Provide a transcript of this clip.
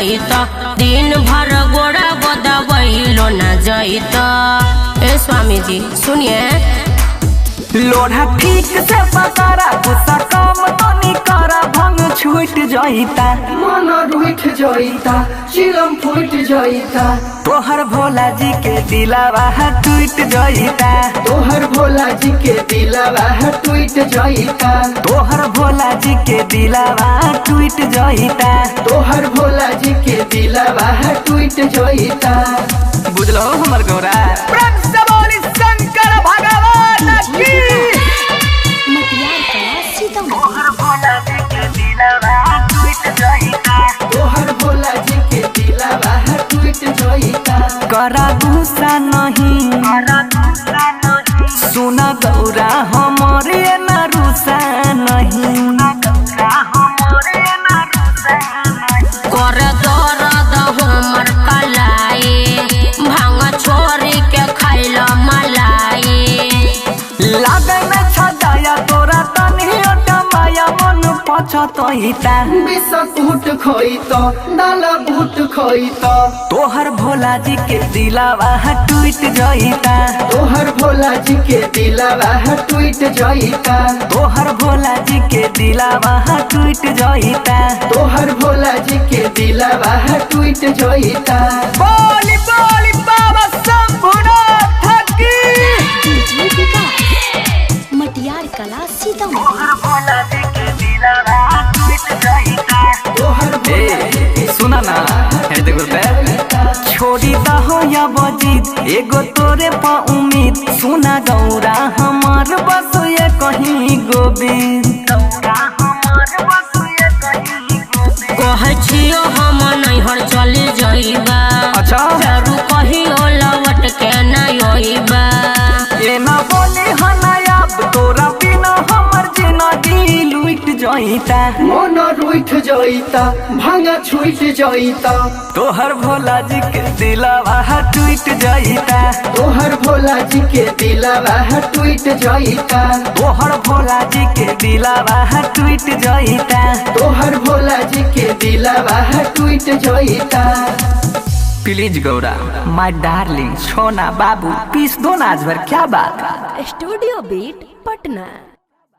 जैता दिन भर गोड़ा गोदा बैलो न जैता। ए स्वामी जी सुनिए, लोढ़ा ठीक से पकड़ा, गुस्सा कम तो नहीं करा, भंग छूट जाइता, मन रूठ जाइता, चिलम फूट जाइता, तोहर भोला जी के दिलावा टूट जाइता, तोहर भोला जी के दिलावा टूट जाइता, तोहर भोला जी के दिलावा टूट जाइता, तोहर भोला जी के दिलावा टूट जाइता। बुझलो हमर गौरा। प्रेम से बोली शंकर भगवान की। तोहर भोला जी के दिलावा टूट जाइता, तोहर भोला जी के दिलावा टूट जाइता। करा गुस्सा नहीं, सुना गौरा हमरे न रुसा नहीं, कर दर्द हमर कलाई, भांग छोरी के खैला मलाई। लागे में छजाया तोरा तनियो टमाया, मन पछतइता, बिस्कुट खइता, डाला बूट खइता, तोहर भोला जी के दिलावा टूट जाइता, तोहर भोला जी के दिलावा टूट जाइता, तोहर भोला जी के दिलावा टूट जाइता, तोहर भोला जी के दिलावा टूट जाइता। बोली बोली बाबा शंभुनाथ की। मटियार कला सीतामढ़ी। तोहर भोला जी के दिलावा टूट जाइता। तोहर भोला जी के सुना ना, है देखो छोड़ी दहो या बजीद, एगो तोरे पा उम्मीद, सुना गौरा हमार बस ये कहीं गोविंद, गौरा हमार बस ये कहीं गोविंद। कहे छियो हम नैहर चली जाइबा, अच्छा फेरू कहियो लौट के न आइबा। ये ना बोली हनायाब, तोरा बिना हमर जिंदगी लूट जाइता, मन रूठ जाइता, भांगा छूट जाइता, तोहर भोला जी के दिलावा टूट जाइता, तोहर भोला जी के दिलावा टूट जाइता, तोहर भोला जी के दिलावा टूट जाइता, तोहर भोला जी के दिलावा टूट जाइता। प्लीज गौरा माय डार्लिंग सोना बाबू पीस दो ना आज भर, क्या बात। Studio beat Patna.